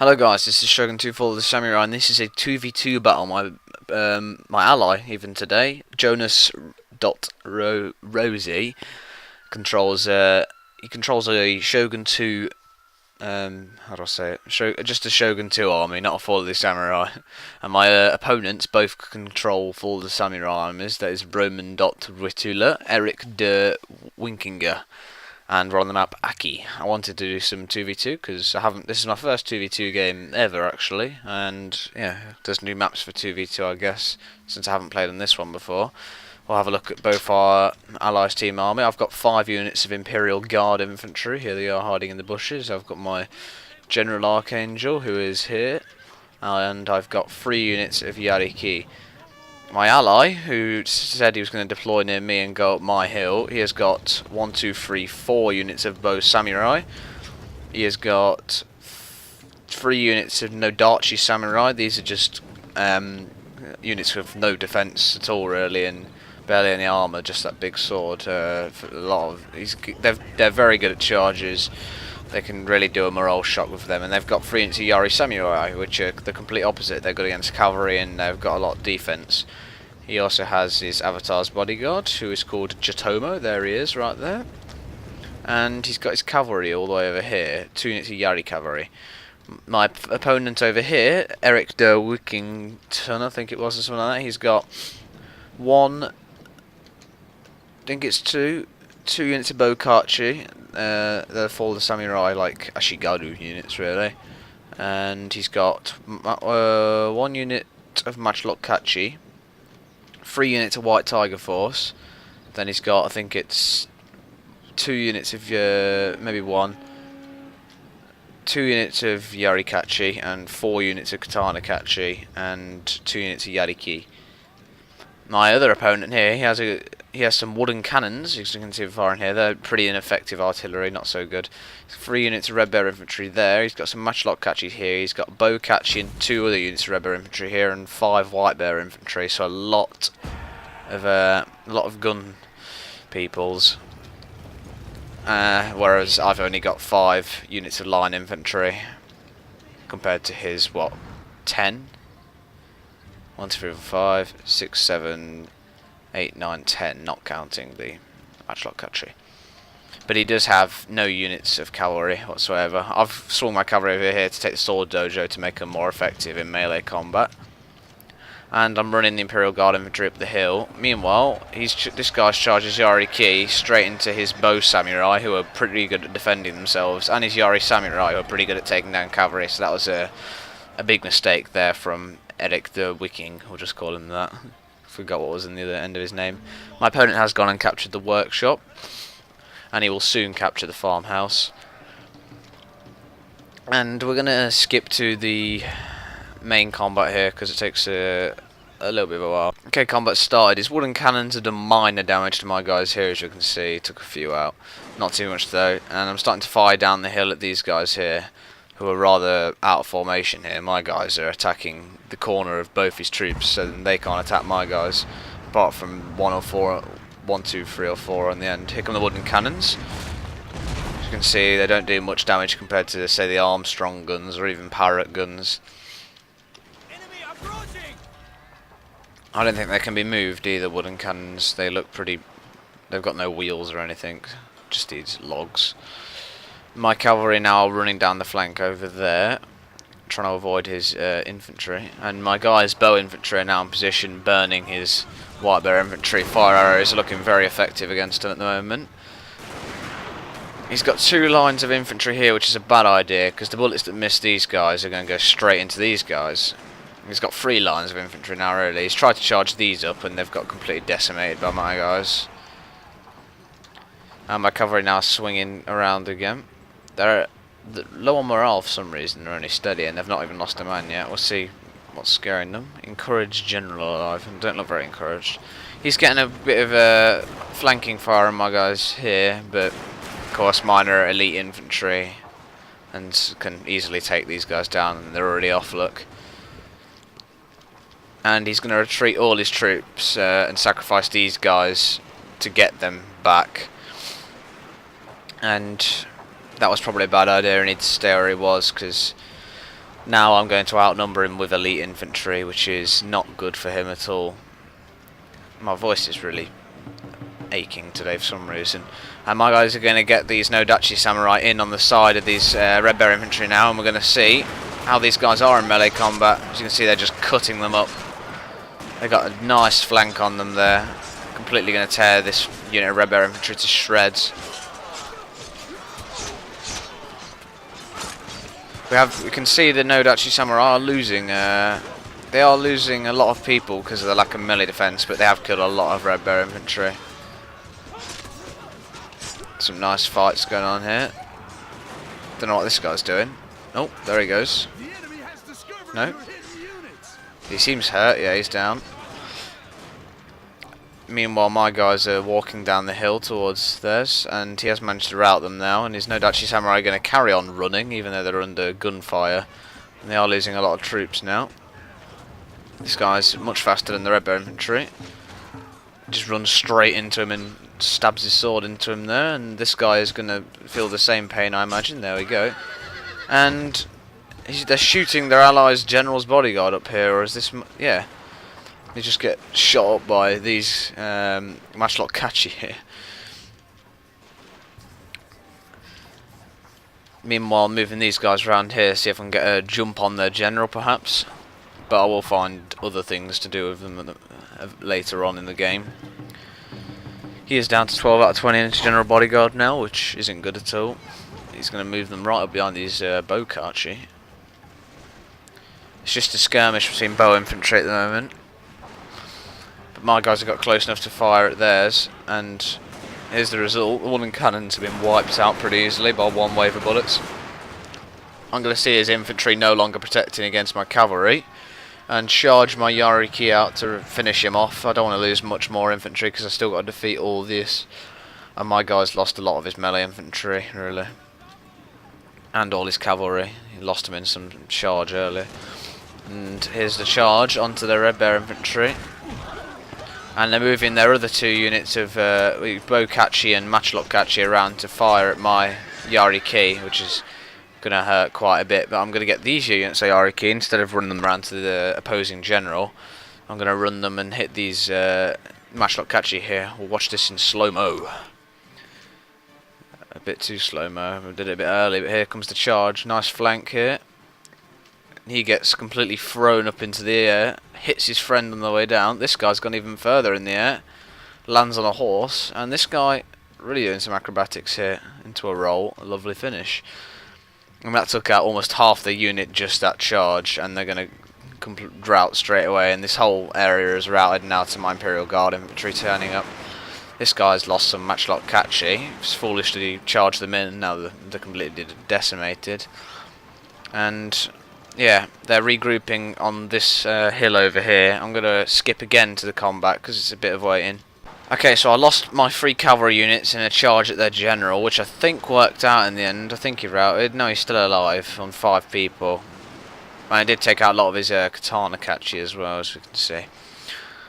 Hello guys, this is Shogun 2 for the Samurai, and this is a 2v2 battle. My ally, even today, Jonas.Rosie, controls he controls a Shogun 2 how do I say it? Just a Shogun 2 army, not a Fall of the Samurai. And my opponents both control Fall of the Samurai armies. That is Roman.Ritula, Eric de Winkinger, and we're on the map Aki. I wanted to do some 2v2 because I haven't. This is my first 2v2 game ever, actually, and yeah, there's new maps for 2v2, I guess, since I haven't played on this one before. We'll have a look at both our allies' team army. I've got 5 units of Imperial Guard infantry. Here they are hiding in the bushes. I've got my General Archangel, who is here, and I've got 3 units of Yariki. My ally, who said he was going to deploy near me and go up my hill, he has got 1, 2, 3, 4 units of Bow Samurai. He has got 3 units of Nodachi Samurai. These are just units with no defense at all, really, and barely any armor, just that big sword. For a lot of they're very good at charges. They can really do a morale shock with them, and they've got 3 units of Yari Samurai, which are the complete opposite. They're good against cavalry, and they've got a lot of defense. He also has his avatar's bodyguard, who is called Jatomo. There he is, right there. And he's got his cavalry all the way over here, 2 units of Yari cavalry. My opponent over here, Eric de Wikington, I think it was, or something like that. He's got 1, I think it's 2 units of Bokachi. They're for the samurai, like Ashigaru units, really. And he's got 1 unit of Matchlock Kachi, 3 units of White Tiger Force. Then he's got, I think it's 2 units of maybe 2 units of Yarikachi and 4 units of Katana Kachi and 2 units of Yariki. My other opponent here, he has some wooden cannons, as you can see far in here. They're pretty ineffective artillery, not so good. 3 units of Red Bear infantry there. He's got some Matchlock Kachi here. He's got Bow Kachi and 2 other units of Red Bear infantry here, and 5 White Bear infantry. So a lot of gun peoples. Whereas I've only got 5 units of line infantry compared to his 10. 1, 2, 3, 4, 5, 6, 7, 8, 9, 10, not counting the Matchlock Kachi. But he does have no units of cavalry whatsoever. I've swung my cavalry over here to take the sword dojo to make them more effective in melee combat. And I'm running the Imperial Guard infantry up the hill. Meanwhile, this guy's charges Yariki straight into his Bow Samurai, who are pretty good at defending themselves, and his Yari Samurai, who are pretty good at taking down cavalry. So that was a big mistake there from Eric the Wiking, we'll just call him that. Forgot what was in the other end of his name. My opponent has gone and captured the workshop, and he will soon capture the farmhouse. And we're going to skip to the main combat here because it takes a little bit of a while. Okay, combat started. His wooden cannons have done minor damage to my guys here, as you can see. Took a few out. Not too much though. And I'm starting to fire down the hill at these guys here, who are rather out of formation here. My guys are attacking the corner of both his troops, so they can't attack my guys, apart from 1 or 4, 1, 2, 3 or 4 on the end. Here come the wooden cannons. As you can see, they don't do much damage compared to, say, the Armstrong guns or even Parrot guns. I don't think they can be moved either, wooden cannons. They look pretty... They've got no wheels or anything, just these logs. My cavalry now running down the flank over there, trying to avoid his infantry, and my guy's bow infantry are now in position, burning his White Bear infantry. Fire arrows are looking very effective against him at the moment. He's got 2 lines of infantry here, which is a bad idea, because the bullets that miss these guys are going to go straight into these guys. He's got 3 lines of infantry now, really. He's tried to charge these up, and they've got completely decimated by my guys. And my cavalry now swinging around again. They're low on morale for some reason. They're only steady, and they've not even lost a man yet. We'll see what's scaring them. Encouraged general alive, and don't look very encouraged. He's getting a bit of a flanking fire on my guys here, but of course mine are elite infantry and can easily take these guys down, and they're already off, look. And he's going to retreat all his troops and sacrifice these guys to get them back. And that was probably a bad idea. He needs to stay where he was, because Now I'm going to outnumber him with elite infantry, which is not good for him at all. My voice is really aching today for some reason. And my guys are going to get these Nodachi Samurai in on the side of these Red Bear infantry now, and we're going to see how these guys are in melee combat. As you can see, they're just cutting them up. They got a nice flank on them there. Completely going to tear this unit of Red Bear infantry to shreds. We can see the Nodachi Samurai are losing. They are losing a lot of people because of the lack of melee defense, but they have killed a lot of Red Bear infantry. Some nice fights going on here. Don't know what this guy's doing. Oh, there he goes. No? He seems hurt. Yeah, he's down. Meanwhile, my guys are walking down the hill towards theirs, and he has managed to rout them now, and his Nodachi Samurai are going to carry on running, even though they're under gunfire. And they are losing a lot of troops now. This guy's much faster than the Red Bear infantry. Just runs straight into him and stabs his sword into him there, and this guy is going to feel the same pain, I imagine. There we go. And they're shooting their allies' general's bodyguard up here, or is this... yeah. They just get shot up by these matchlock Kachi here. Meanwhile, moving these guys around here, see if I can get a jump on their general perhaps. But I will find other things to do with them later on in the game. He is down to 12 out of 20 in his general bodyguard now, which isn't good at all. He's going to move them right up behind these bow Kachi. It's just a skirmish between bow infantry at the moment. My guys have got close enough to fire at theirs, and here's the result. The wooden cannons have been wiped out pretty easily by one wave of bullets. I'm going to see his infantry no longer protecting against my cavalry, and charge my Yariki out to finish him off. I don't want to lose much more infantry because I've still got to defeat all this, and my guys lost a lot of his melee infantry, really, and all his cavalry. He lost them in some charge earlier. And here's the charge onto the Red Bear infantry. And they're moving their other two units of bow Kachi and matchlock Kachi around to fire at my Yariki, which is going to hurt quite a bit. But I'm going to get these units of Yariki, instead of running them around to the opposing general, I'm going to run them and hit these matchlock Kachi here. We'll watch this in slow-mo. A bit too slow-mo. I did it a bit early, but here comes the charge. Nice flank here. He gets completely thrown up into the air, hits his friend on the way down. This guy's gone even further in the air, lands on a horse, and this guy really doing some acrobatics here into a roll. A lovely finish. And that took out almost half the unit, just that charge, and they're going to rout straight away, and this whole area is routed now to my Imperial Guard infantry turning up. This guy's lost some matchlock Kachi. He's foolishly charged them in, now they're completely decimated. And yeah, they're regrouping on this hill over here. I'm going to skip again to the combat because it's a bit of waiting. Okay, so I lost my 3 cavalry units in a charge at their general, which I think worked out in the end. I think he routed. No, he's still alive on 5 people. And I did take out a lot of his katana Kachi as well, as we can see.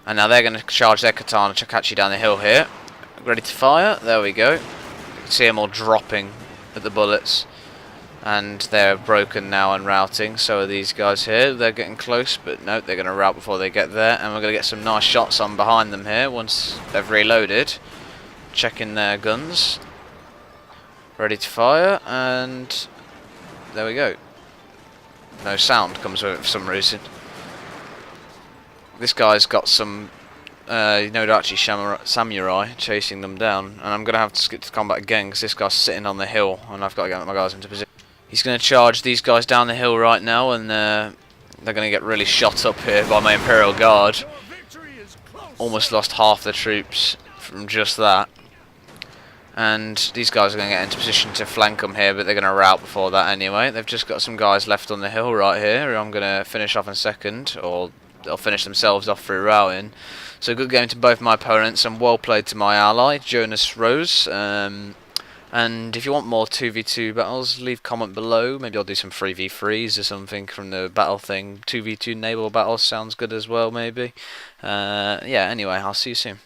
And now they're going to charge their katana Kachi down the hill here. Ready to fire. There we go. You can see them all dropping at the bullets. And they're broken now and routing. So are these guys here. They're getting close, but no, they're going to rout before they get there. And we're going to get some nice shots on behind them here once they've reloaded. Checking their guns. Ready to fire. And there we go. No sound comes with it for some reason. This guy's got some Nodachi Samurai chasing them down. And I'm going to have to skip to combat again because this guy's sitting on the hill. And I've got to get my guys into position. He's going to charge these guys down the hill right now, and they're going to get really shot up here by my Imperial Guard. Almost lost half the troops from just that. And these guys are going to get into position to flank them here, but they're going to rout before that anyway. They've just got some guys left on the hill right here who I'm going to finish off in second, or they'll finish themselves off through routing. So good game to both my opponents, and well played to my ally, Jonas Rose. And if you want more 2v2 battles, leave a comment below. Maybe I'll do some 3v3s or something from the battle thing. 2v2 naval battles sounds good as well, maybe. Yeah, anyway, I'll see you soon.